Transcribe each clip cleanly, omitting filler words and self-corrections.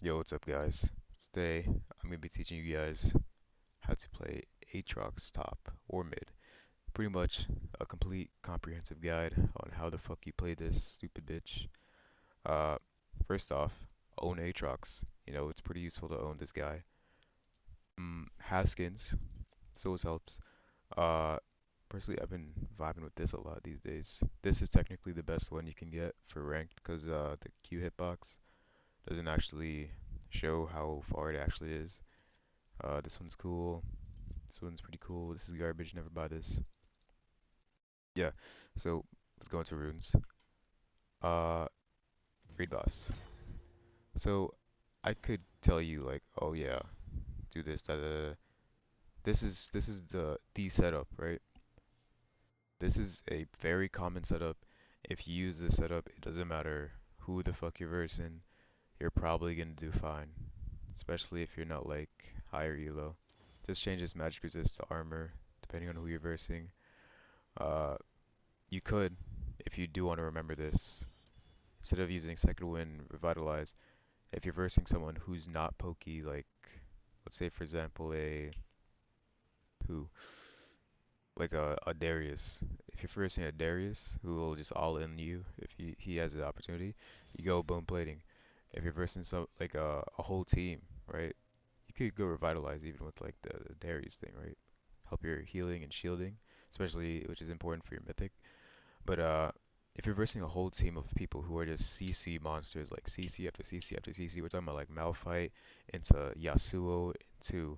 Yo, what's up, guys? Today, I'm gonna be teaching you guys how to play Aatrox top or mid. Pretty much a complete comprehensive guide on how the fuck you play this stupid bitch. Uh, First off, own Aatrox. It's pretty useful to own this guy. Have skins, so it helps. Uh, Personally, I've been vibing with this a lot these days. This is technically the best one you can get for ranked because the Q hitbox doesn't actually show how far it actually is. This one's cool. This one's pretty cool. This is garbage. Never buy this. Yeah. So let's go into runes. Uh, Read boss. So I could tell you like, oh yeah, do this, da da da. This is the setup, right? This is a very common setup. If you use this setup, it doesn't matter who the fuck you're versing. You're probably gonna do fine, especially if you're not like higher elo. Just change this magic resist to armor, depending on who you're versing. Uh, You could, if you do want to remember this, instead of using Second Wind Revitalize, if you're versing someone who's not pokey, like, let's say for example, who, like a Darius. If you're versing a Darius who will just all in you if he has the opportunity, you go bone plating. If you're versing some like a whole team, right? You could go Revitalize even with like the Darius thing, right? Help your healing and shielding, especially which is important for your mythic. But if you're versing a whole team of people who are just CC monsters, like CC after CC after CC, we're talking about like Malphite into Yasuo into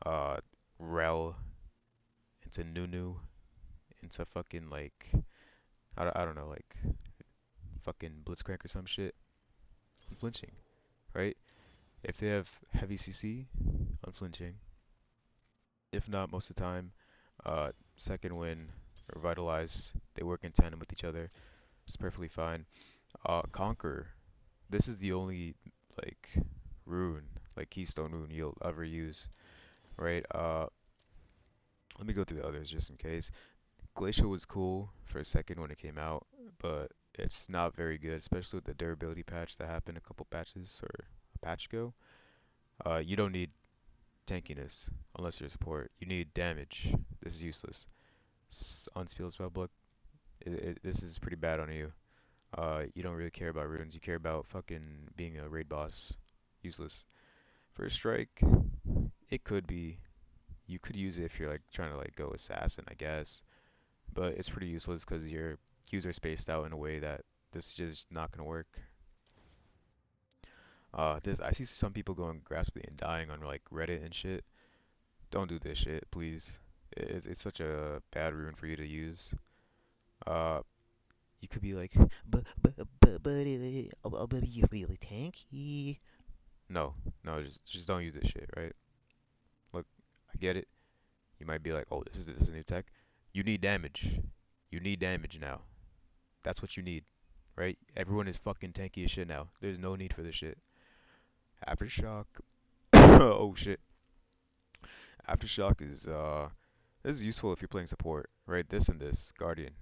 uh Rel into Nunu into fucking like I don't know like fucking Blitzcrank or some shit. Unflinching, right? If they have heavy CC, unflinching. If not, most of the time, second win or Vitalize, they work in tandem with each other. It's perfectly fine. Conquer. This is the only like rune, like keystone rune you'll ever use, right? Let me go through the others just in case. Glacial was cool for a second when it came out, but it's not very good, especially with the durability patch that happened a couple patches or a patch ago. You don't need tankiness unless you're a support. You need damage. This is useless. Unsealed spellbook. This is pretty bad on you. You don't really care about runes. You care about fucking being a raid boss. Useless. First strike, it could be. You could use it if you're like trying to like go assassin, I guess. But it's pretty useless because your Qs are spaced out in a way that this is just not gonna work. This I see some people going grasping and dying on like Reddit and shit. Don't do this shit, please. It's such a bad rune for you to use. Uh, you could be like, but he's really tanky. No, no, just don't use this shit, right? Look, I get it. You might be like, oh, this is a new tech. You need damage. You need damage now. That's what you need, right? Everyone is fucking tanky as shit now. There's no need for this shit. Aftershock. Oh shit. Aftershock is this is useful if you're playing support, right? This and this Guardian.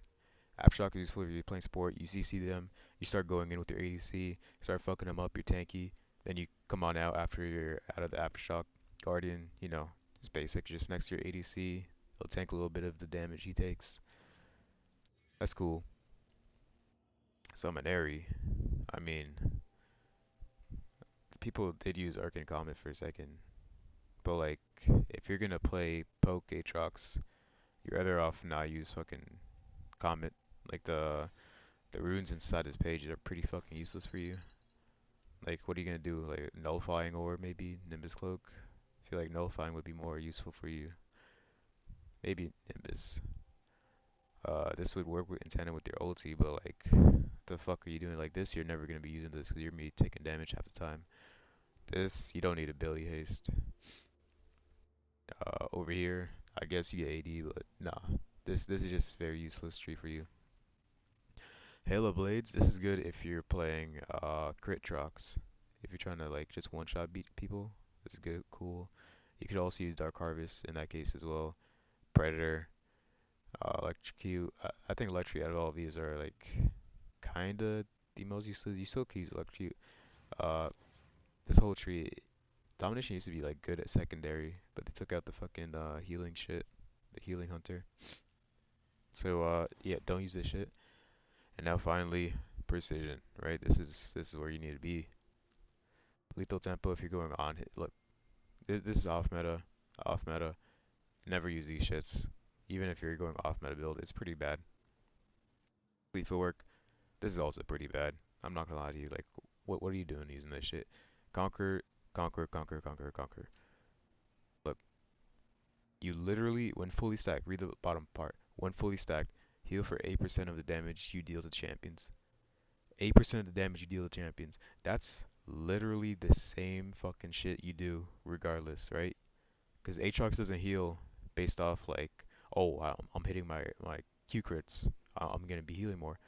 Aftershock is useful if you're playing support. You CC them. You start going in with your ADC. Start fucking them up. You're tanky. Then you come on out after you're out of the Aftershock. Guardian, it's basic. Just next to your ADC. He'll tank a little bit of the damage he takes. That's cool. Summonary. I mean, people did use Arcane Comet for a second, but like, if you're gonna play poke Aatrox, you're better off not use fucking Comet. Like the runes inside this page are pretty fucking useless for you. Like, what are you gonna do? Like nullifying or maybe Nimbus Cloak? I feel like nullifying would be more useful for you. Maybe Nimbus. This would work in tandem with your ulti, but like, the fuck are you doing like this? You're never gonna be using this because you're gonna be taking damage half the time. This, you don't need ability haste. Over here, I guess you get AD, but nah. This is just very useless tree for you. Halo Blades, this is good if you're playing crit Trox. If you're trying to like just one shot beat people, this is good, cool. You could also use Dark Harvest in that case as well. Predator, Electrocute. I think Electrocute out of all of these are like kinda the most useless. You still can use Electrocute. Uh, this whole tree, domination used to be like good at secondary, but they took out the fucking healing shit, the healing hunter. So yeah, don't use this shit. And now finally, precision, right? This is where you need to be. Lethal tempo if you're going on hit. Look, this is off meta, off meta. Never use these shits. Even if you're going off meta build, it's pretty bad. Lethal work, this is also pretty bad. I'm not gonna lie to you. Like, what are you doing using this shit? Conquer, conquer, conquer, conquer, conquer. Look, you literally, when fully stacked, read the bottom part. When fully stacked, heal for 8% of the damage you deal to champions. 8% of the damage you deal to champions. That's literally the same fucking shit you do regardless, right? Because Aatrox doesn't heal based off like, oh, I'm hitting my Q crits. I'm gonna be healing more.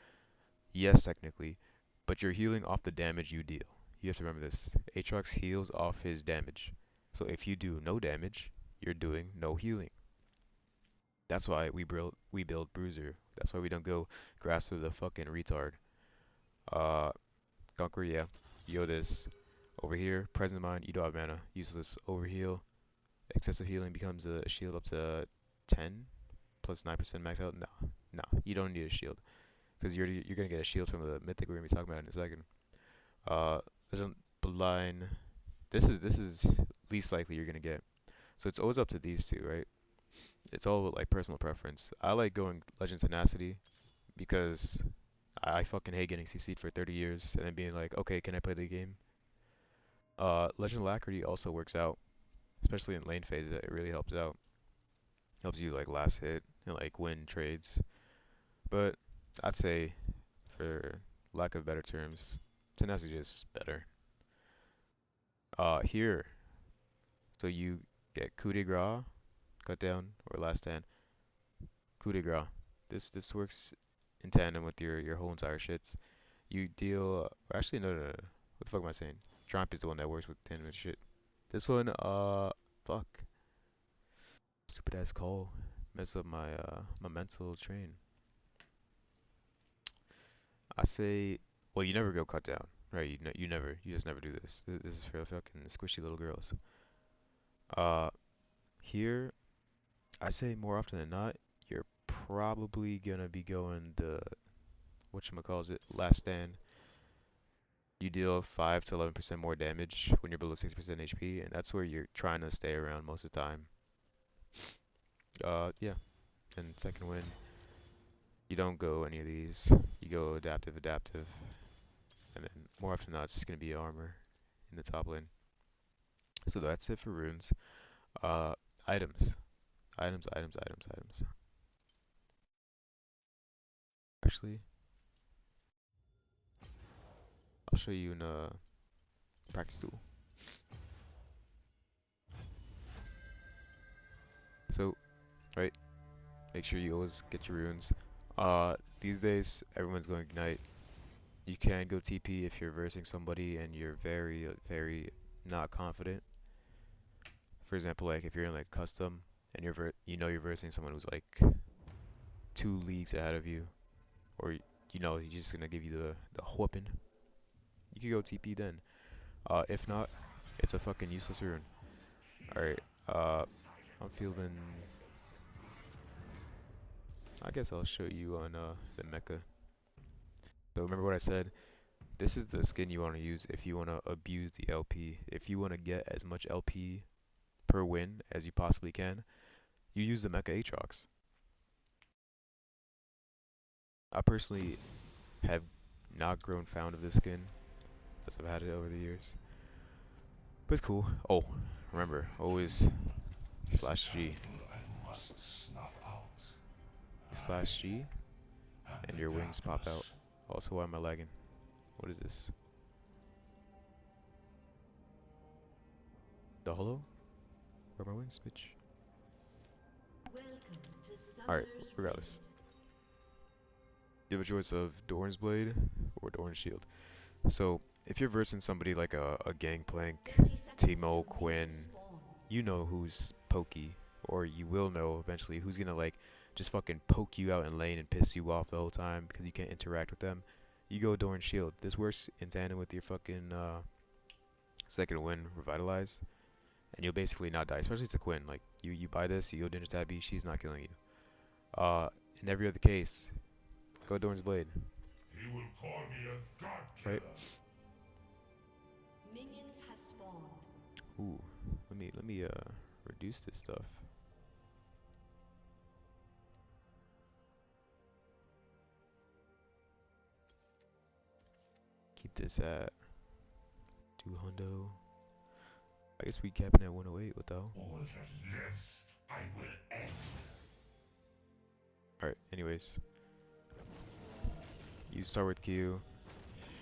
Yes, technically, but you're healing off the damage you deal. You have to remember this. Aatrox heals off his damage. So if you do no damage, you're doing no healing. That's why we build Bruiser. That's why we don't go Grasp of the fucking retard. Uh, Conquer, yeah. Yo this. Over here, Present Mind, you don't have mana. Useless. Overheal. Excessive healing becomes a shield up to 10 plus 9% max out. No, no, you don't need a shield because you're gonna get a shield from the mythic we're gonna be talking about in a second. There's a Bloodline. This is least likely you're gonna get. So it's always up to these two, right? It's all like personal preference. I like going Legend Tenacity because I fucking hate getting CC'd for 30 years and then being like, okay, can I play the game? Legend Alacrity also works out, especially in lane phase. It really helps out. Helps you like last hit and like win trades. But I'd say, for lack of better terms, Tenacity is better. Here, so you get coup de grace, cut down, or last stand. Coup de grace. This works in tandem with your whole entire shits. You deal. Or actually, no, no, no. What the fuck am I saying? Trump is the one that works with tandem with shit. This one, fuck. Stupid ass call. Mess up my mental train. I say, well, you never go cut down, right? You just never do this. This is for fucking squishy little girls. Uh, Here, I say more often than not, you're probably gonna be going the whatchamacalls it, last stand. You deal 5 to 11% more damage when you're below 60% HP, and that's where you're trying to stay around most of the time. Yeah, and second win, you don't go any of these. You go adaptive, adaptive, and then more often than not, it's just gonna be armor in the top lane. So that's it for runes. Uh, items, items. Actually, I'll show you in a practice tool. So, right, make sure you always get your runes. These days, everyone's going Ignite. You can go TP if you're versing somebody and you're very, very not confident. For example, like if you're in like custom and you know you're versing someone who's like 2 leagues ahead of you, or you know he's just gonna give you the whooping. You could go TP then. If not, it's a fucking useless rune. All right. I'm feeling. I guess I'll show you on the mecha. So remember what I said. This is the skin you want to use if you want to abuse the LP. If you want to get as much LP per win as you possibly can, you use the Mecha Aatrox. I personally have not grown fond of this skin as I've had it over the years. But it's cool. Oh, remember, always slash G. Slash G, and your wings pop out. Also, why am I lagging? What is this? The holo? Where are my wings, bitch? Alright, regardless. You have a choice of Doran's Blade or Doran's Shield. So, if you're versing somebody like a Gangplank, Teemo, Quinn, you know who's pokey, or you will know eventually who's gonna like just fucking poke you out in lane and piss you off the whole time because you can't interact with them. You go Doran's Shield. This works in tandem with your fucking Second win, revitalize, and you'll basically not die. Especially to Quinn. Like you buy this, you go Ninja Tabby, she's not killing you. Uh, in every other case, go Dorn's Blade. He will call me a god Right? killer. Minions have spawned. Ooh, let me reduce this stuff. Keep this at 200. I guess we capping at 108 without. All that lives, I will end. Alright, anyways. You start with Q.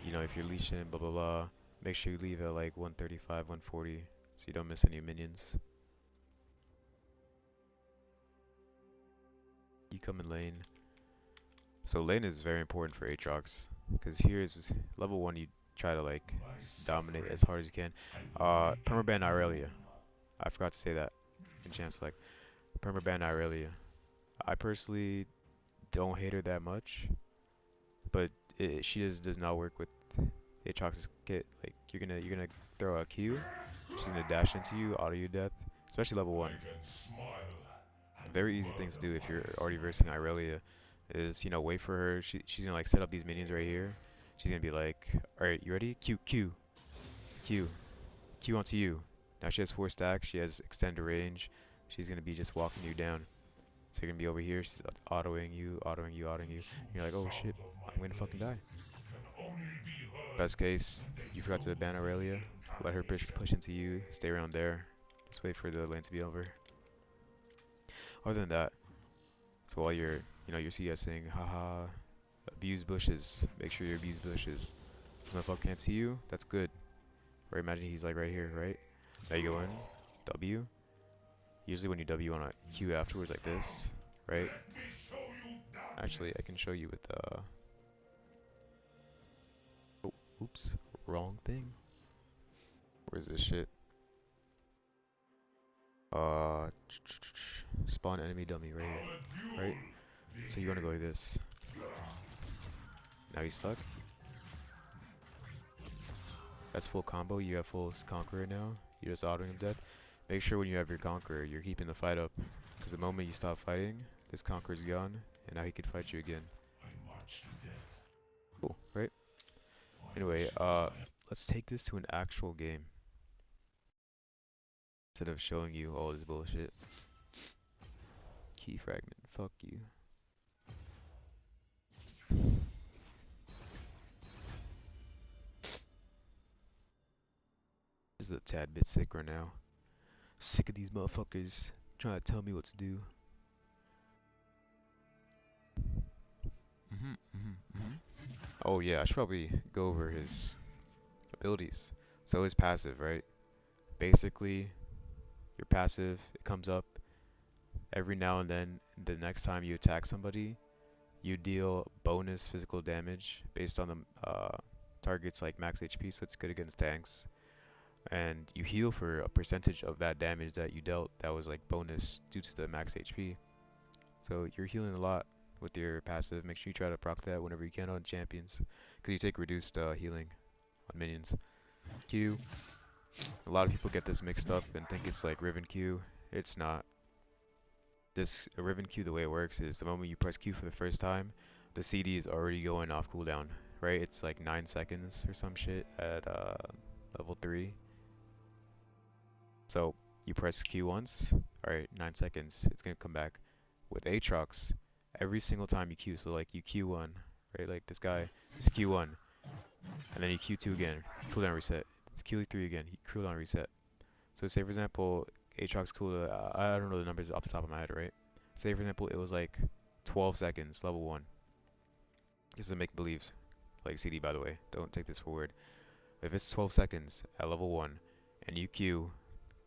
You know, if you're leashing, blah blah blah. Make sure you leave at like 135, 140, so you don't miss any minions. You come in lane. So lane is very important for Aatrox, because here is level 1, you try to like My dominate suffering, as hard as you can. I will make it Permaban Irelia. known. I forgot to say that in champ select. Permaban Irelia. I personally don't hate her that much, but she does not work with Aatrox's kit. Like you're gonna throw a Q, she's gonna dash into you, auto you death, especially level I 1. can smile and Very easy thing to do murder if you're already myself. versing Irelia is, you know, wait for her. She's gonna like set up these minions right here. She's gonna be like, alright, you ready? Q, Q, Q, Q onto you. Now she has 4 stacks, she has extended range. She's gonna be just walking you down. So you're gonna be over here, she's autoing you, autoing you, autoing you. The And true you're like, oh shit, sound of my I'm gonna fucking blade die. can only be heard Best case, when you the forgot to ban yoke of Aurelia. Let her reincarnation. push into you, stay around there. Just wait for the lane to be over. Other than that, so while you're, you know, you're CSing, haha, abuse bushes. Make sure you abuse bushes. This motherfucker can't see you. That's good. Right? Imagine he's like right here, right? Now you go in, W. Usually when you W on a Q afterwards like this, right? Let me show you Actually, I can darkness. show you with oh, oops, wrong thing. Where's this shit? Spawn enemy dummy right here, Our right? duel So you want to go like begins. this. Now he's stuck. That's full combo. You have full Conqueror now. You're just autoing him death. Make sure when you have your Conqueror, you're keeping the fight up. Because the moment you stop fighting, this Conqueror's gone, and now he can fight you again. I march to death. Cool, right? Anyway, Violation is my let's take this to an actual game. Instead of showing you all this bullshit. Key fragment. Fuck you. This is a tad bit sick right now. Sick of these motherfuckers trying to tell me what to do. Oh yeah, I should probably go over his abilities. So his passive, right? Basically, your passive, it comes up every now and then. The next time you attack somebody, you deal bonus physical damage based on the target's like max HP, so it's good against tanks. And you heal for a percentage of that damage that you dealt that was like bonus due to the max HP. So you're healing a lot with your passive. Make sure you try to proc that whenever you can on champions, because you take reduced healing on minions. Q. A lot of people get this mixed up and think it's like Riven Q. It's not. This Riven Q, the way it works is the moment you press Q for the first time, the CD is already going off cooldown, right? It's like 9 seconds or some shit at level 3. So you press Q once, alright, 9 seconds, it's gonna come back. With Aatrox, every single time you Q, so like you Q1, right? Like this guy, is Q1, and then you Q2 again, cooldown reset. It's Q3 again, cooldown reset. So say for example, Aatrox cooldown, I don't know the numbers off the top of my head, right? Say for example, it was like 12 seconds, level 1. This is a make-believe, like CD by the way, don't take this for word. If it's 12 seconds at level 1, and you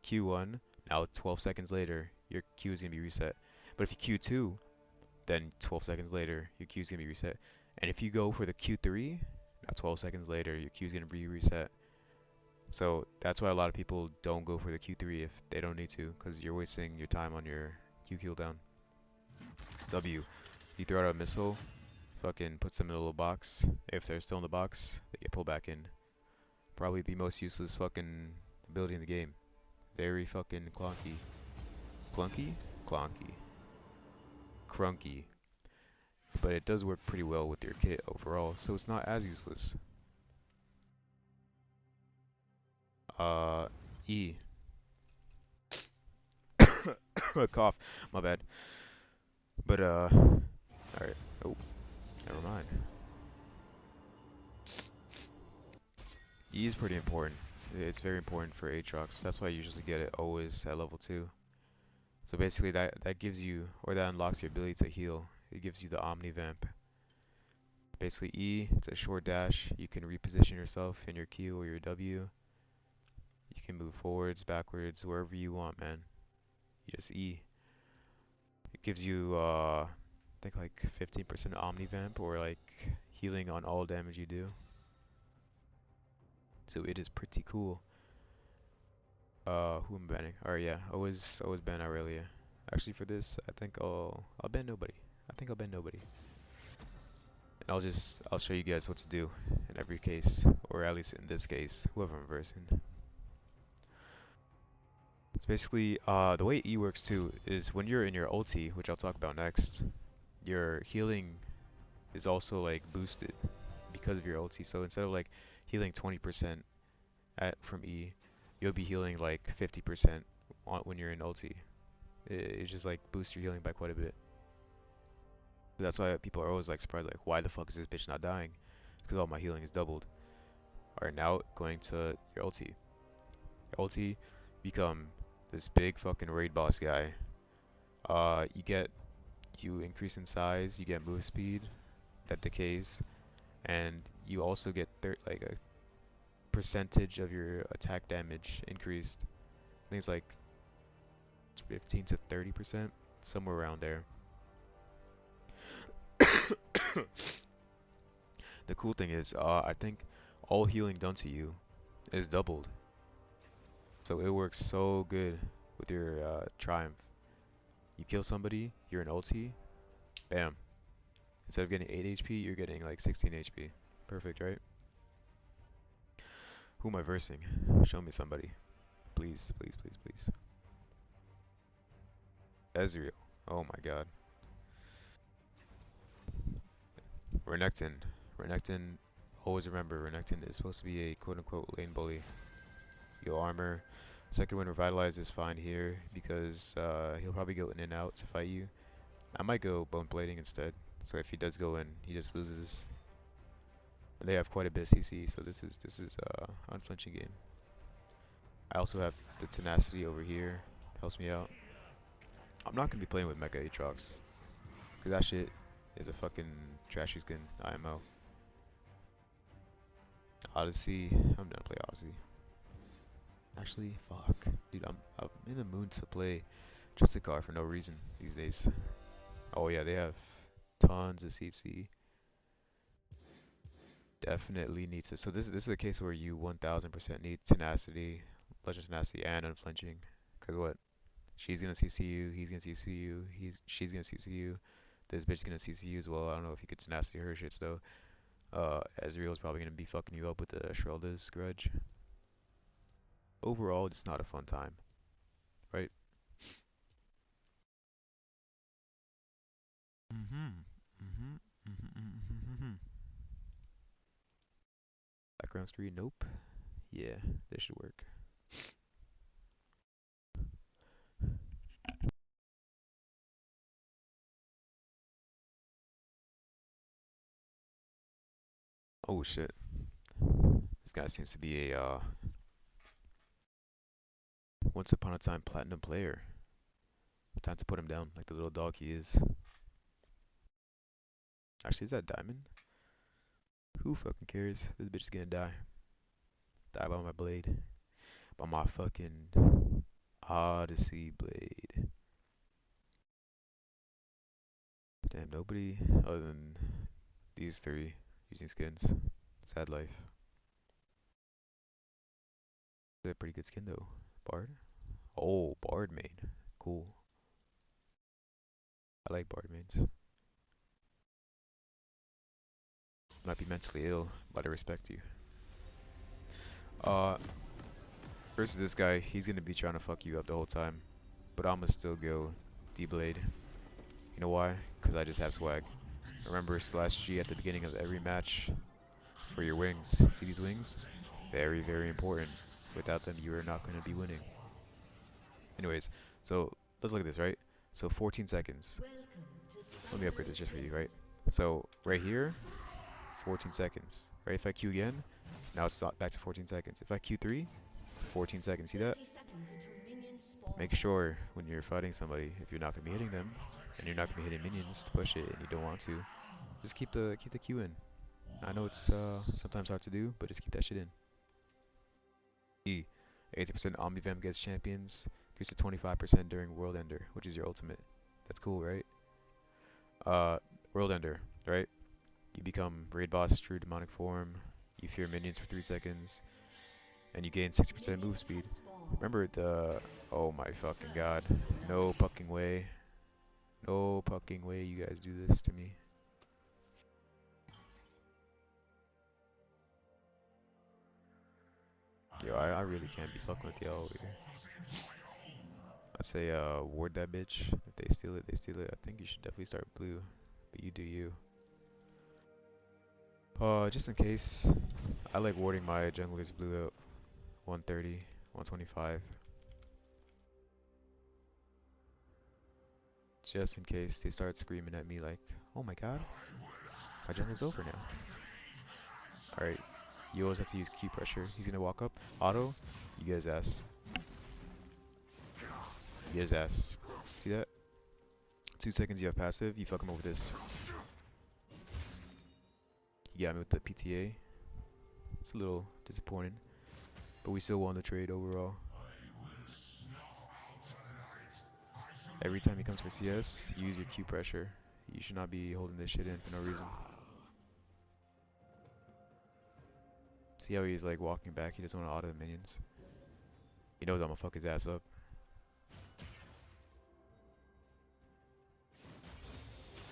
Q1, now 12 seconds later, your Q is going to be reset. But if you Q2, then 12 seconds later, your Q is going to be reset. And if you go for the Q3, now 12 seconds later, your Q is going to be reset. So that's why a lot of people don't go for the Q3 if they don't need to, because you're wasting your time on your Q cooldown. W, you throw out a missile, fucking puts them in a little box. If they're still in the box, they get pulled back in. Probably the most useless fucking ability in the game. Very fucking clunky. Clunky? Clunky. Crunky. But it does work pretty well with your kit overall, so it's not as useless. Uh, E. A cough. My bad. But alright. Oh, never mind. E is pretty important. It's very important for Aatrox. That's why I usually get it always at level 2. So basically that gives you, or that unlocks your ability to heal. It gives you the Omni Vamp. Basically E, it's a short dash. You can reposition yourself in your Q or your W. You can move forwards, backwards, wherever you want, man. You just E. It gives you, I think like 15% Omni Vamp or like healing on all damage you do. So it is pretty cool. Who am I banning? Alright, yeah, always ban Aurelia. Actually, for this, I think I'll ban nobody. I think I'll ban nobody. And I'll show you guys what to do in every case, or at least in this case, whoever I'm versing. So basically, the way E works too is when you're in your ulti, which I'll talk about next, your healing is also like boosted because of your ulti. So instead of like healing 20% from E, you'll be healing like 50% when you're in ulti. It just like boosts your healing by quite a bit. That's why people are always like surprised, like why the fuck is this bitch not dying? It's because all my healing is doubled. Alright, now going to your ulti. Your ulti become this big fucking raid boss guy. You increase in size, you get move speed that decays, and you also get like a percentage of your attack damage increased. I think it's like 15 to 30%, somewhere around there. The cool thing is, I think all healing done to you is doubled. So it works so good with your Triumph. You kill somebody, you're an ulti, bam. Instead of getting 8 HP, you're getting like 16 HP. Perfect, right? Who am I versing? Show me somebody. Please, please, please, please. Ezreal. Oh my god. Renekton. Renekton, always remember, Renekton is supposed to be a quote-unquote lane bully. Yo armor. Second wind revitalize is fine here because he'll probably go in and out to fight you. I might go bone plating instead. So if he does go in, he just loses. And they have quite a bit of CC, so this is unflinching game. I also have the tenacity over here, helps me out. I'm not gonna be playing with Mecha Aatrox, cause that shit is a fucking trashy skin IMO. Odyssey, I'm done play Odyssey. Actually, fuck, dude, I'm in the mood to play Justicar for no reason these days. Oh yeah, they have tons of CC. Definitely need to. So this is a case where you 1000% need tenacity, legend tenacity, and unflinching. Cause what? She's gonna CC you. He's gonna CC you. She's gonna CC you. This bitch gonna CC you as well. I don't know if you could tenacity her shits though. Ezreal's probably gonna be fucking you up with the Shrelda's grudge. Overall, it's not a fun time, right? Mhm. Mhm. Mhm. Mhm. Background screen, nope. Yeah, this should work. Oh shit. This guy seems to be a once upon a time platinum player. Time to put him down like the little dog he is. Actually, is that diamond? Who fucking cares? This bitch is gonna die. Die by my blade. By my fucking Odyssey blade. Damn, nobody other than these three using skins. Sad life. They're a pretty good skin though. Bard? Oh, Bard main. Cool. I like Bard mains. Might be mentally ill, but I respect you. Uh, versus this guy, he's gonna be trying to fuck you up the whole time. But I'ma still go D-Blade. You know why? Because I just have swag. Remember slash G at the beginning of every match for your wings. See these wings? Very, very important. Without them, you are not going to be winning. Anyways, so let's look at this, right? So 14 seconds. Let me upgrade this just for you, right? So right here, 14 seconds. Right? If I Q again, now it's back to 14 seconds. If I Q3, 14 seconds. See that? Make sure when you're fighting somebody, if you're not going to be hitting them, and you're not going to be hitting minions to push it, and you don't want to, just keep the Q in. I know it's sometimes hard to do, but just keep that shit in. E. 80% Omnivamp gets champions, increase to 25% during World Ender, which is your ultimate. That's cool, right? Uh, World Ender, right? You become Raid Boss, True Demonic Form, you fear minions for 3 seconds, and you gain 60% move speed. Remember the... Oh my fucking god. No fucking way. No fucking way you guys do this to me. Yo, I really can't be fucking with y'all over here. I'd say ward that bitch. If they steal it, they steal it. I think you should definitely start blue. But you do you. Just in case, I like warding my junglers blue out. 130, 125. Just in case they start screaming at me like, oh my god, my jungle's over now. Alright, you always have to use Q pressure. He's gonna walk up, auto, you get his ass. You get his ass. See that? 2 seconds you have passive, you fuck him over this. You got me with the PTA. It's a little disappointing, but we still won the trade overall. Every time he comes for CS, you use your Q pressure. You should not be holding this shit in for no reason. See how he's like walking back, he doesn't want to auto the minions. He knows I'm gonna fuck his ass up.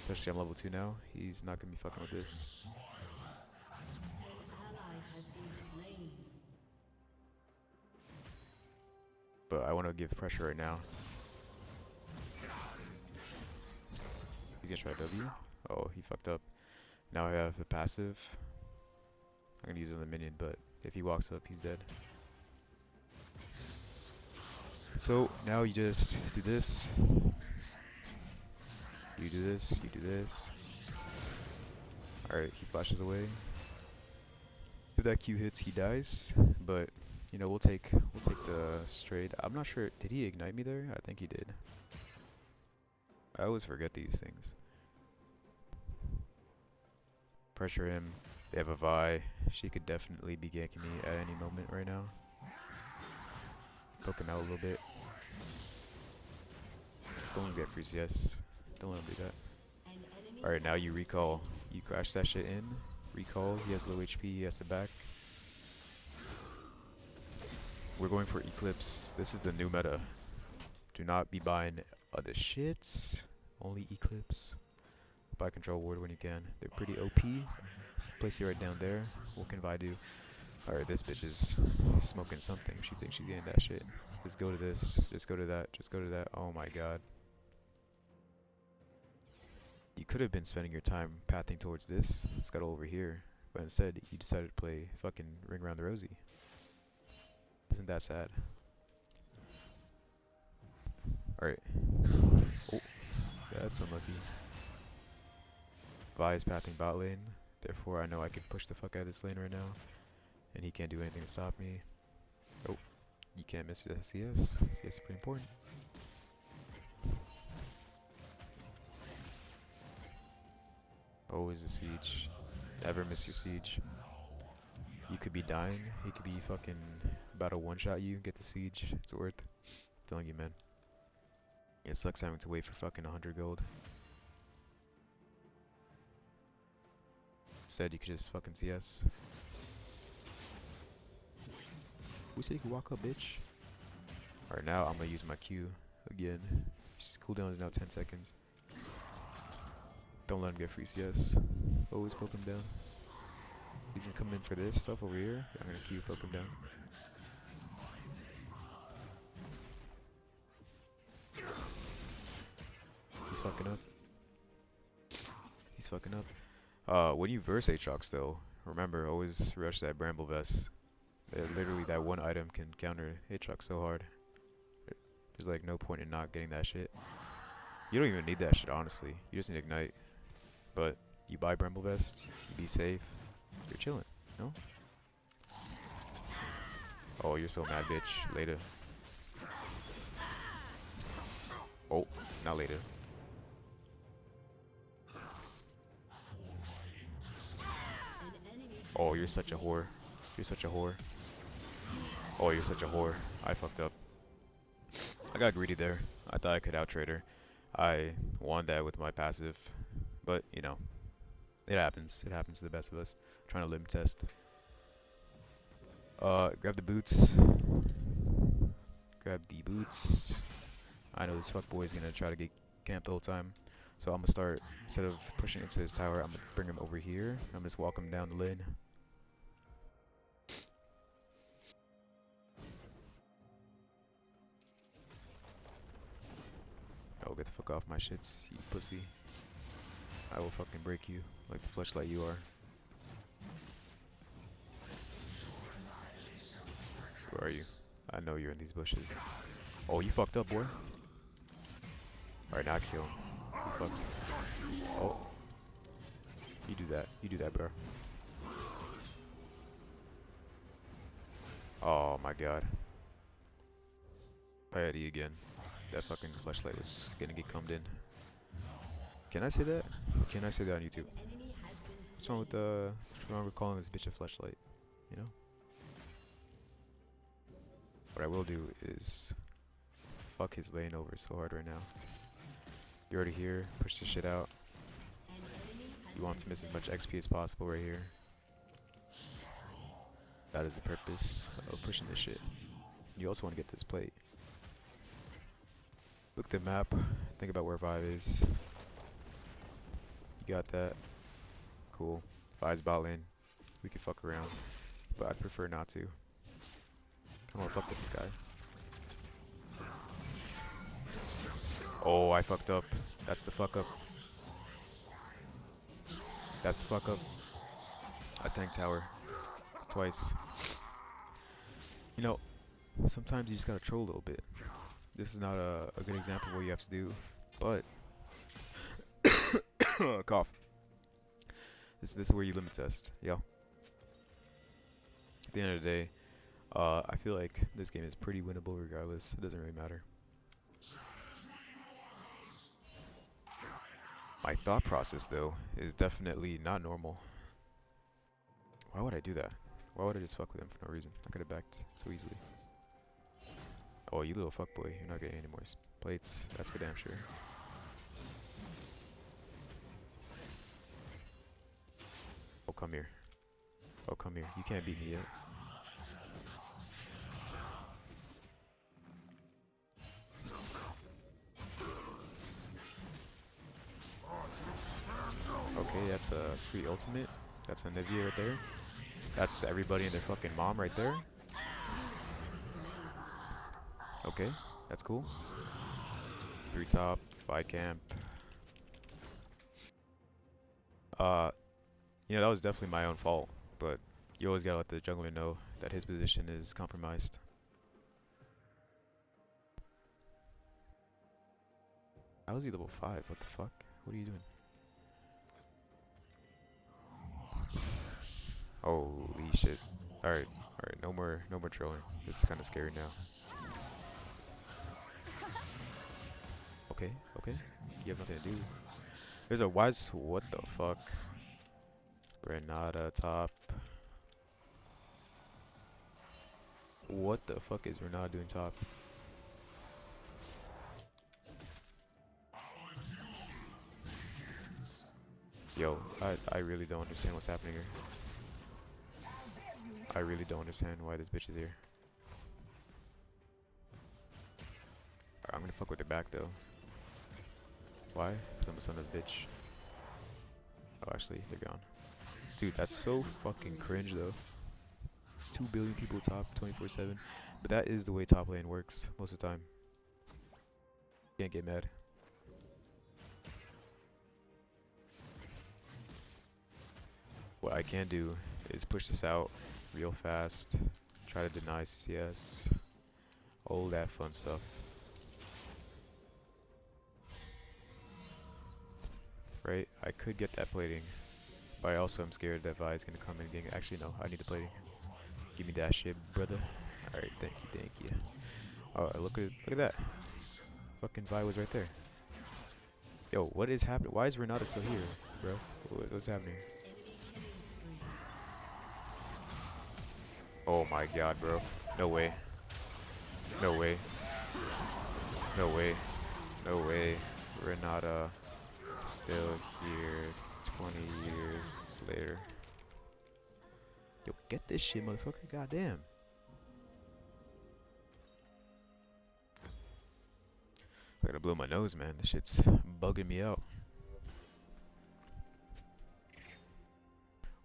Especially I'm level 2 now, he's not gonna be fucking with this. But I want to give pressure right now. He's gonna try W. Oh, he fucked up. Now I have the passive. I'm gonna use it on the minion, but if he walks up, he's dead. So now you just do this. You do this. You do this. All right, he flashes away. If that Q hits, he dies. But you know, we'll take the straight. I'm not sure. Did he ignite me there? I think he did. I always forget these things. Pressure him. They have a Vi. She could definitely be ganking me at any moment right now. Poking out a little bit. Don't get free CS. Don't let him do that. Alright, now you recall. You crash that shit in. Recall. He has low HP. He has to back. We're going for Eclipse. This is the new meta. Do not be buying other shits. Only Eclipse. Buy control ward when you can. They're pretty OP. Place it right down there. What can Vi do? Alright, this bitch is smoking something. She thinks she's getting that shit. Just go to this. Just go to that. Just go to that. Oh my god. You could have been spending your time pathing towards this scuttle over here, but instead you decided to play fucking Ring Around the Rosie. Isn't that sad? Alright. Oh, that's unlucky. Vi is pathing bot lane, therefore I know I can push the fuck out of this lane right now, and he can't do anything to stop me. Oh, you can't miss the CS. CS is pretty important. Always a siege. Never miss your siege. You could be dying. He could be fucking about to one-shot you. Get the siege. It's worth. I'm telling you, man. It sucks having to wait for fucking 100 gold. Instead, you could just fucking CS. Who said you could walk up, bitch? Alright, now I'm gonna use my Q again. His cooldown is now 10 seconds. Don't let him get free CS. Always poke him down. He's gonna come in for this stuff over here. I'm gonna Q poke him down. He's fucking up. He's fucking up. When you verse Aatrox though, remember always rush that Bramble Vest. Literally that one item can counter Aatrox so hard. There's like no point in not getting that shit. You don't even need that shit honestly. You just need Ignite. But you buy Bramble Vest, you be safe, you're chilling, no? Oh, you're so mad, bitch. Later. Oh, not later. Oh, you're such a whore. You're such a whore. Oh, you're such a whore. I fucked up. I got greedy there. I thought I could outtrade her. I won that with my passive. But, you know, it happens. It happens to the best of us. Trying to limb test. Grab the boots. Grab the boots. I know this fuckboy is gonna try to get camped the whole time. So I'm gonna start, instead of pushing into his tower, I'm gonna bring him over here. I'm gonna just walk him down the lane. Oh, get the fuck off my shits, you pussy. I will fucking break you, like the fleshlight you are. Where are you? I know you're in these bushes. Oh, you fucked up, boy. Alright, now kill him. You fucked. Oh. You do that. You do that, bro. Oh my god. Piety again. That fucking fleshlight is gonna get cummed in. Can I say that? Can I say that on YouTube? What's wrong with calling this bitch a fleshlight? You know? What I will do is fuck his lane over so hard right now. You're already here, push this shit out. You want to miss as much XP as possible right here. That is the purpose of pushing this shit. You also want to get this plate. Look at the map, think about where Vive is. You got that. Cool. Vive's bot lane. We can fuck around, but I'd prefer not to. Come on, fuck with this guy. Oh, I fucked up. That's the fuck up. That's the fuck up. I tanked tower. Twice. You know, sometimes you just gotta troll a little bit. This is not a good example of what you have to do, but cough. This is where you limit test, yo. At the end of the day, I feel like this game is pretty winnable regardless. It doesn't really matter. My thought process though is definitely not normal. Why would I do that? Why would I just fuck with him for no reason? I could have backed so easily. Oh, you little fuckboy. You're not getting any more plates. That's for damn sure. Oh, come here. Oh, come here. You can't beat me yet. Okay, that's a free ultimate. That's a Nivea right there. That's everybody and their fucking mom right there. Okay, that's cool. 3 top, 5 camp. You know, that was definitely my own fault, but you always gotta let the jungler know that his position is compromised. How is he level 5? What the fuck? What are you doing? Holy shit. Alright, no more trolling. This is kinda scary now. Okay, okay. You have nothing to do. There's a wise. What the fuck? Renata top. What the fuck is Renata doing top? Yo, I really don't understand what's happening here. I really don't understand why this bitch is here. I'm gonna fuck with her back though. Why? Because I'm a son of a bitch. Oh, actually, they're gone. Dude, that's so fucking cringe though. 2 billion people top 24/7. But that is the way top lane works most of the time. Can't get mad. What I can do is push this out real fast, try to deny CS, all that fun stuff. Right? I could get that plating, but I also am scared that Vi is gonna come in and get. Actually, no, I need the plating. Give me that shit, brother. Alright, thank you. Oh, look at that. Fucking Vi was right there. Yo, what is happening? Why is Renata still here, bro? What's happening? Oh my god, bro. No way. No way. No way. No way. Renata still here 20 years later. Yo, get this shit, motherfucker. Goddamn. I gotta blow my nose, man. This shit's bugging me out.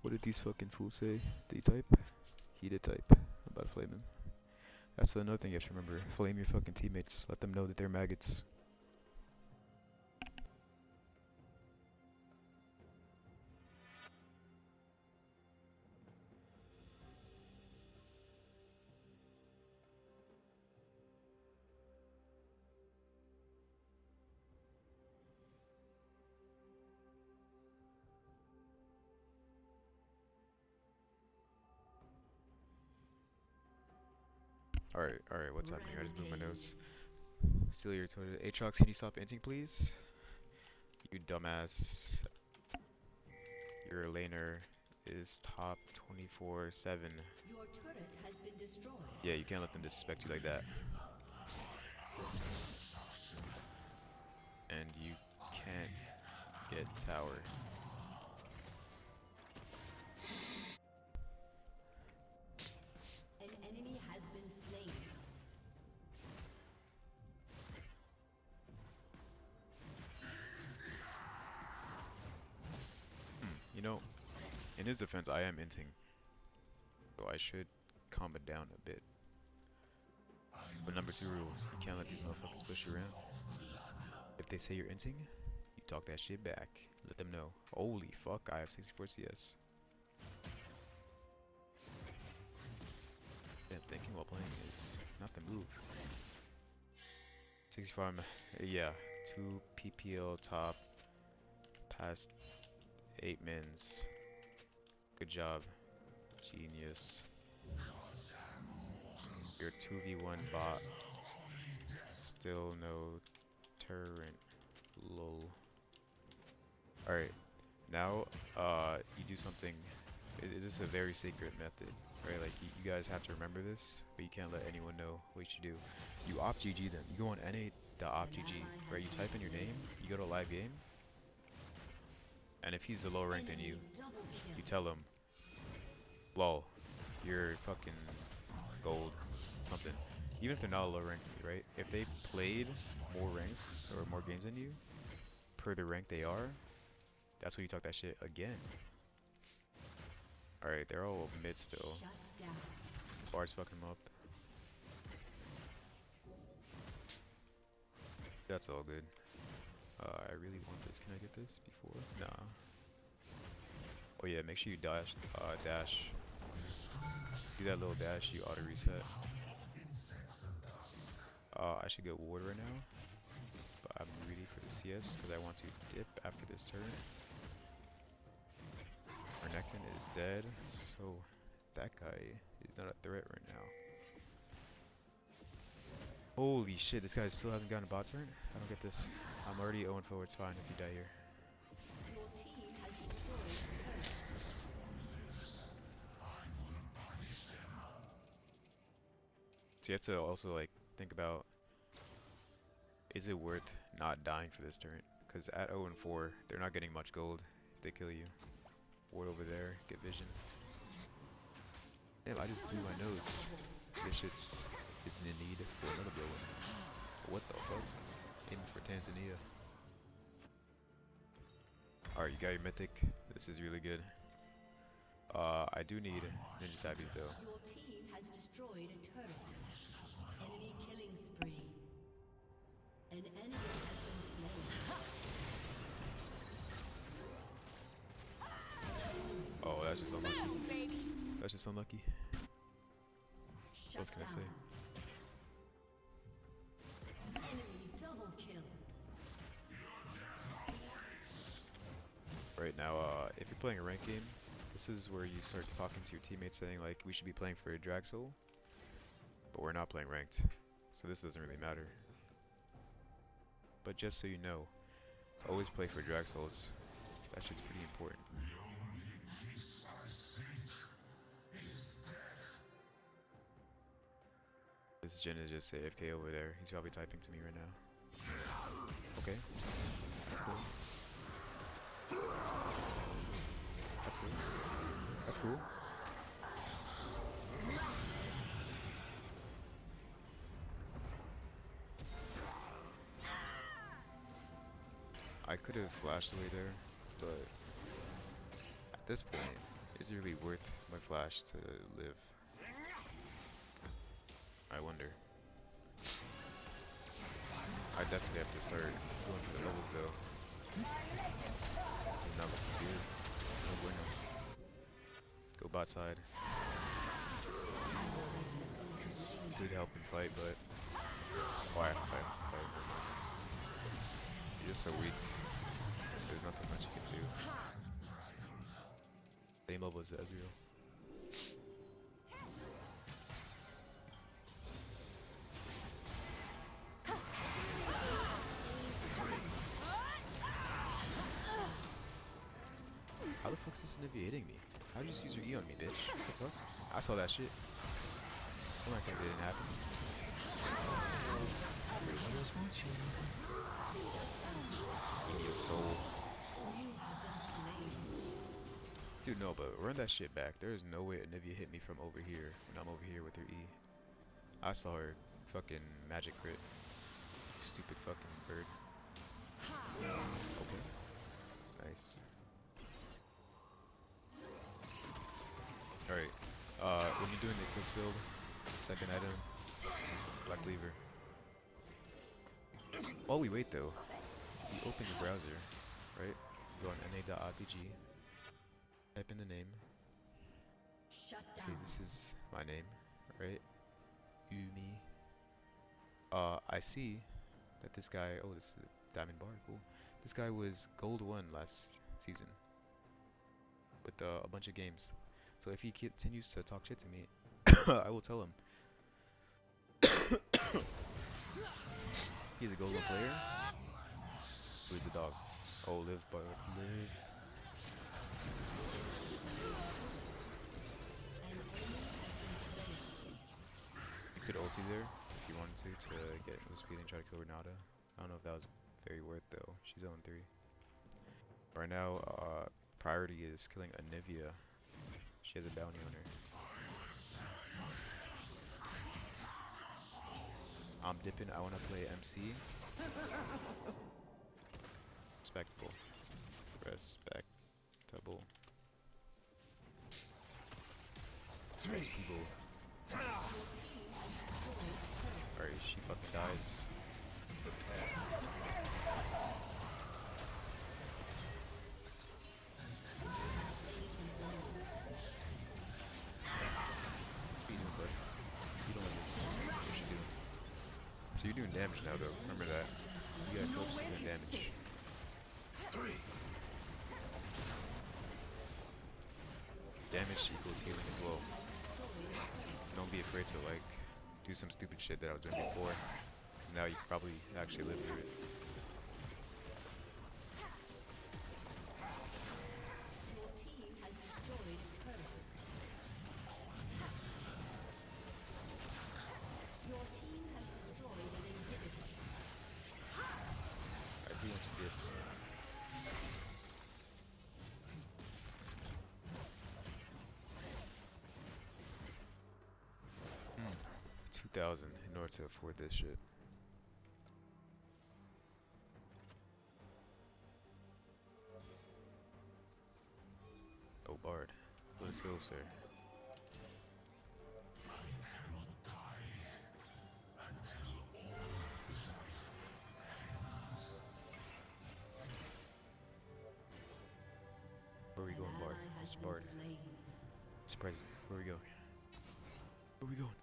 What did these fucking fools say? They type? He did type. I'm about to flame him. That's another thing you have to remember. Flame your fucking teammates. Let them know that they're maggots. Alright, what's happening? I just blew my nose. Steal your toilet. Aatrox, can you stop inting, please? You dumbass. Your laner is top 24/7. Your turret has been destroyed. Yeah, you can't let them disrespect you like that. And you can't get tower. An enemy has been slain. You know, in his defense, I am inting. So I should calm it down a bit. But number 2 rule, you can't let these motherfuckers push you around. If they say you're inting, you talk that shit back. Let them know. Holy fuck, I have 64 CS. Yeah, thinking while playing is not the move. 65, yeah, 2 PPL top, past 8 mins. Good job, genius. Your 2v1 bot, still no turret, lol. Alright, now, you do something, it is a very sacred method, right? Like, you guys have to remember this, but you can't let anyone know what you do. You opt-GG them. You go on na.optgg, where you type in your name, you go to live game, and if he's a lower rank than you, you tell him, lol, you're fucking gold, something. Even if they're not a low rank than you, right? If they played more ranks or more games than you, per the rank they are, that's when you talk that shit again. Alright, they're all mid still. Bard's fucking them up. That's all good. I really want this. Can I get this before? Nah. Oh yeah, make sure you dash. Do that little dash, you auto reset. I should get ward right now, but I'm greedy for the CS because I want to dip after this turn. Renekton is dead, so that guy is not a threat right now. Holy shit, this guy still hasn't gotten a bot turn? I don't get this. I'm already 0-4, it's fine if you die here. Your team has destroyed a turret. So you have to also like think about, is it worth not dying for this turn? Because at 0-4, they're not getting much gold if they kill you. Ward over there, get vision. Damn, I just blew my nose. This shit's is in need for another blowing. What the fuck? Aiming for Tanzania. Alright, you got your mythic. This is really good. I do need ninja tabbies though. Your team has destroyed a turret. Enemy killing spree. An enemy has been slain. Oh, that's just unlucky. That's just unlucky. What Shut else can I down. say? Enemy double kill. Right now, if you're playing a ranked game, this is where you start talking to your teammates saying like, we should be playing for a drag soul, but we're not playing ranked, so this doesn't really matter. But just so you know, always play for drag souls. That shit's pretty important. This Jin is just AFK over there. He's probably typing to me right now. Okay, that's cool. That's cool. That's cool. I could have flashed away there, but at this point, is it really worth my flash to live? I wonder. I definitely have to start going for the levels though. This is not looking good. No bueno. Go bot side. Could help him fight, but oh, I have to fight. You're just so weak. There's nothing much you can do. Same level as Ezreal. How the fuck's this Nivea hitting me? How'd you just use your E on me, bitch? What the fuck? I saw that shit. I'm not gonna it didn't happen. Everyone is watching. Give me your soul. Dude, no, but run that shit back. There is no way Nivea hit me from over here when I'm over here with her E. I saw her fucking magic crit. Stupid fucking bird. Okay. Nice. Alright. When you're doing the Eclipse build, second item, Black Lever. While we wait though, you open your browser, right? Go on na.rpg, type in the name. Shut See, down. this is my name, right? Umi. I see that this guy, oh, this is a Diamond Bar, cool. This guy was Gold 1 last season with a bunch of games. So if he continues to talk shit to me, I will tell him. He's a Gold 1 player. Oh, he's a dog. Oh, live, bro, live. You could ulti there if you wanted to get move speed and try to kill Renata. I don't know if that was very worth though. She's 0-3. Right now, priority is killing Anivia. She has a bounty on her. I'm dipping. I want to play MC. Respectable. Respectable. Respectable. Alright, she fucking dies. What are you doing, buddy? You don't want this. What you doing? So you're doing damage now, though. Remember that. You got Eclipse, you're doing damage. Damage equals healing as well. So don't be afraid to, like, do some stupid shit that I was doing before. Because now you can probably actually live through it. Your team has destroyed a turret. Your team has destroyed an inhibitor. I do want to dip. 2,000 in order to afford this shit. Oh, Bard. Let's go. sir. Where are we An going, Bard? ally has Mr. been Bard. slain. Mr. President, where are we going? Where are we going?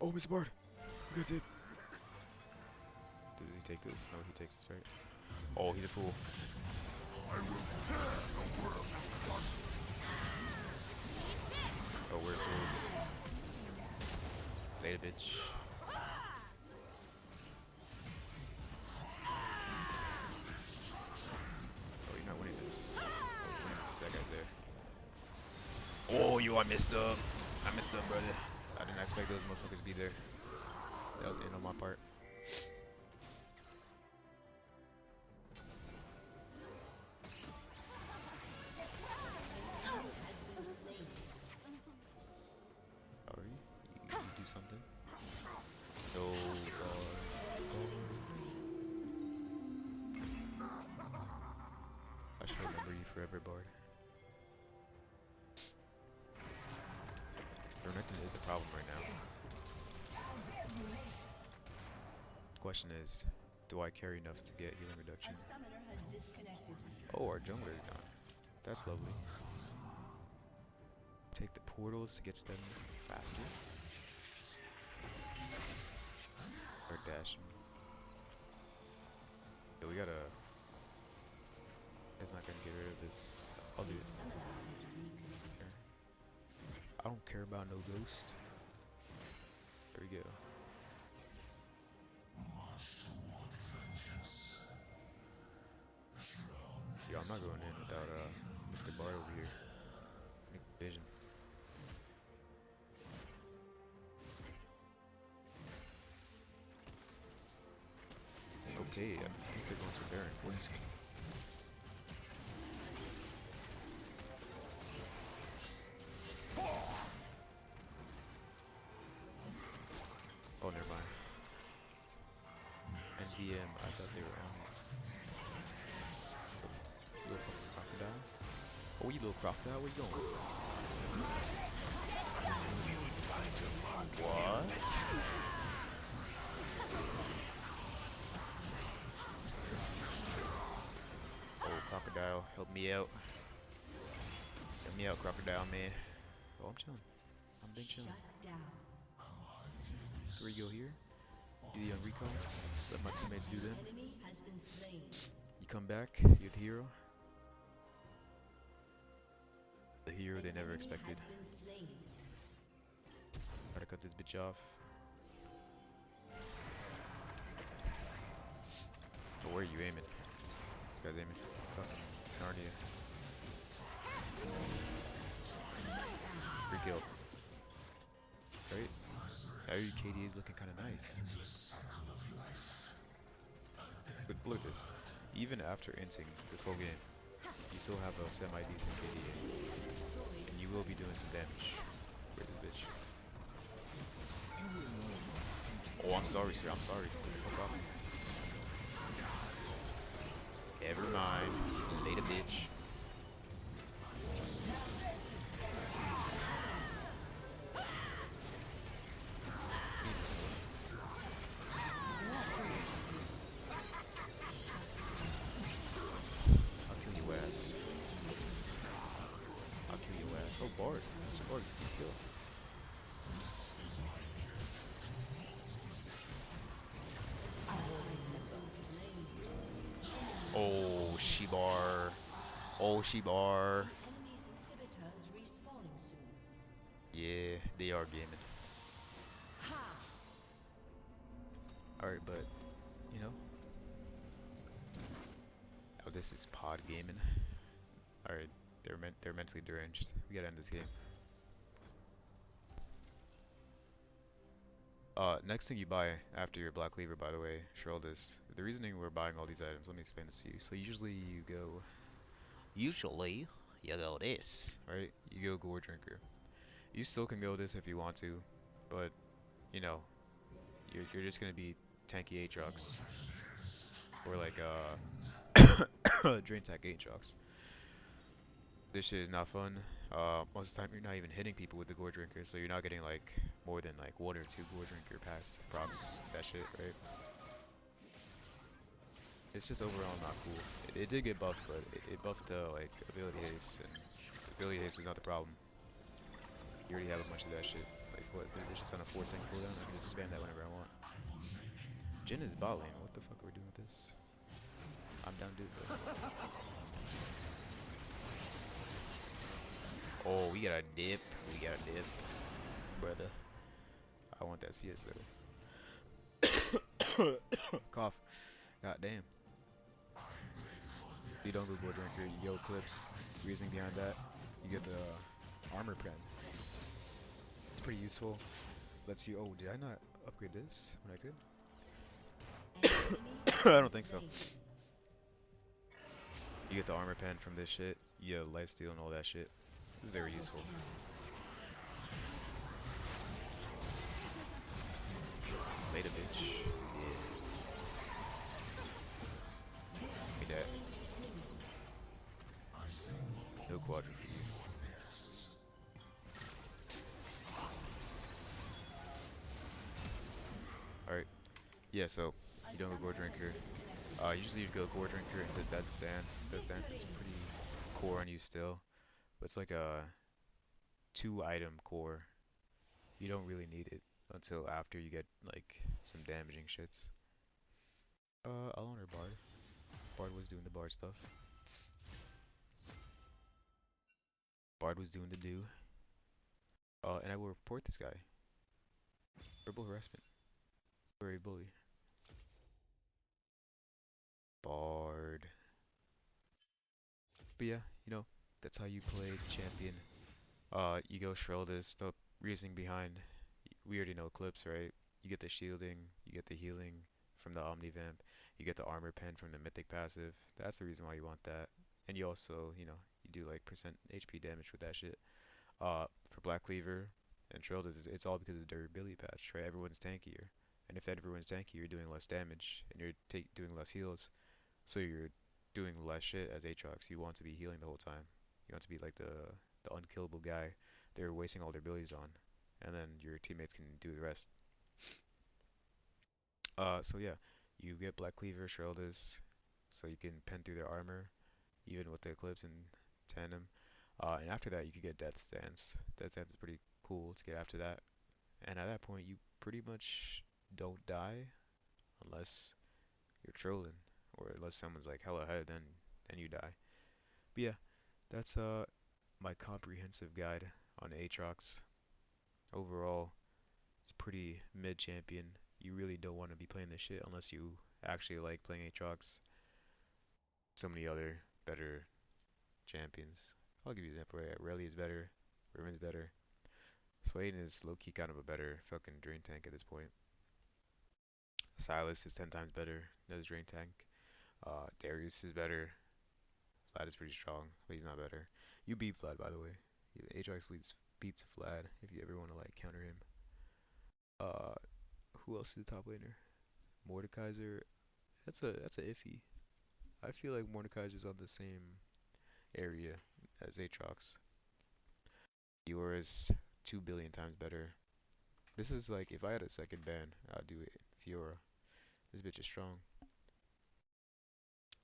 Oh, Mr. Bard! We got it! Does he take this? No, he takes this, right? Oh, he's a fool. Oh, we're fools. Later, bitch. Oh, you're not winning this. Oh, you're winning this if that guy's there. Oh, I messed up. I messed up, brother. I didn't expect those motherfuckers to be there. That was in on my part. Sorry, you do something. No, I shall remember you forever, Bard. Renekton is a problem right now. The question is, do I carry enough to get healing reduction? A summoner has disconnected. Oh, our jungler is gone. That's lovely. Take the portals to get to them faster. Or dashing. Yeah, we gotta. It's not gonna get rid of this. I'll do A it. summoner has reconnected. Sure. I don't care about no ghost. There we go. Yo, I'm not going in without Mr. Bard over here. Make vision. Okay, I think they're going to Baron. What is it? Oh, never mind. NVM, I thought they were on it. Little fucking crocodile. Oh, you little crocodile, where you going? What? Oh, crocodile, help me out. Help me out, crocodile, man. Oh, I'm chilling. I'm big chilling. Shut down. So where you go here? Do the recon. Let my teammates do them. Enemy has been slain. You come back, you're the hero. The hero they never expected. Has been slain. Gotta cut this bitch off. Oh, where are you aiming? This guy's aiming. Fucking Narnia. Free kill. Right? Now your KD is looking kind of nice. But look at this. Even after inting this whole game, you still have a semi-decent KD. And you will be doing some damage. Wait, this bitch. Oh, I'm sorry, sir. I'm sorry. Fuck off. Never mind. Later, bitch. I'll kill your ass. I'll kill your ass. Oh, Bard. Mr. Bard, kill. Oh, Shebar. Oh, Shebar. Enemy's inhibitor is respawning soon. Yeah, they are gaming. Alright, but, you know. Oh, this is pod gaming. Alright, they're mentally deranged. We gotta end this game. Next thing you buy after your Black Cleaver, by the way, Sheraldus. The reasoning we're buying all these items, let me explain this to you. So usually you go this, right? You go Gore Drinker. You still can go this if you want to, but you know, you're just gonna be tanky Aatrox. or like Drain Tag Aatrox. This shit is not fun. Most of the time you're not even hitting people with the Gore Drinker, so you're not getting like more than like one or two Gore Drinker pass procs. That shit, right? It's just overall not cool. It did get buffed, but it buffed the like ability haste, and ability haste was not the problem. You already have a bunch of that shit. Like what? It's just on a 4-second cooldown. I can just spam that whenever I want. Jin is bot lane. What the fuck are we doing with this? I'm down, dude. Oh, we got a dip. We got a dip, brother. I want that CS though. Cough. God damn. You don't go Blood Drinker, you go Clips. Reasoning behind that, you get the armor pen. It's pretty useful. Lets you. Oh, did I not upgrade this when I An enemy has could? I been don't think so. slain. You get the armor pen from this shit. You get lifesteal and all that shit. It's very Double useful. kill. Later, bitch. Yeah. Give me that. No quadrant for you. Alright. Yeah, so A you don't go Gore summoner has Drinker. disconnected. Usually you go Gore Drinker into Death Stance. Death Stance is pretty core on you still. But it's like a 2 item core. You don't really need it until after you get like some damaging shits. I'll honor Bard. Bard was doing the Bard stuff. Bard was doing the do. And I will report this guy. Verbal harassment. Very bully. Bard. But yeah, that's how you play the champion. You go Shreldas. The reasoning behind, we already know Clips, right? You get the shielding, you get the healing from the Omnivamp, you get the armor pen from the Mythic passive. That's the reason why you want that. And you also, you do like percent HP damage with that shit. For Black Cleaver and Shreldas, it's all because of the durability patch, right? Everyone's tankier. And if everyone's tanky, you're doing less damage, and you're doing less heals. So you're doing less shit as Aatrox. You want to be healing the whole time. You want to be like the unkillable guy they're wasting all their abilities on, and then your teammates can do the rest. So yeah, you get Black Cleaver, Sheraldus, so you can pen through their armor, even with the Eclipse and tandem. And after that, you can get Death Stance. Death Stance is pretty cool to get after that. And at that point, you pretty much don't die unless you're trolling, or unless someone's like hella ahead, then you die. But yeah, that's my comprehensive guide on Aatrox. Overall, it's pretty mid champion. You really don't want to be playing this shit unless you actually like playing Aatrox. So many other better champions. I'll give you an example. Right? Rayleigh is better. Riven's better. Swain is low-key kind of a better fucking drain tank at this point. Silas is 10 times better as drain tank. Darius is better. Vlad is pretty strong, but he's not better. You beat Vlad, by the way. Aatrox beats Vlad if you ever want to like counter him. Uh, who else is the top laner? Mordekaiser. That's a iffy. I feel like Mordekaiser's on the same area as Aatrox. Fiora's 2 billion times better. This is like if I had a second ban, I'd do it. Fiora. This bitch is strong.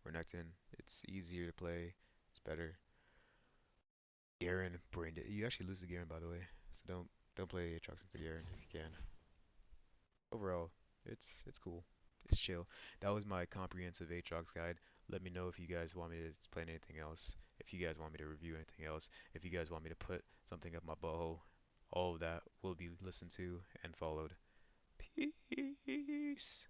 Renekton. It's easier to play. It's better. Garen, brain dead. You actually lose to Garen, by the way. So don't play Aatrox into Garen if you can. Overall, it's cool. It's chill. That was my comprehensive Aatrox guide. Let me know if you guys want me to explain anything else. If you guys want me to review anything else. If you guys want me to put something up my butthole. All of that will be listened to and followed. Peace.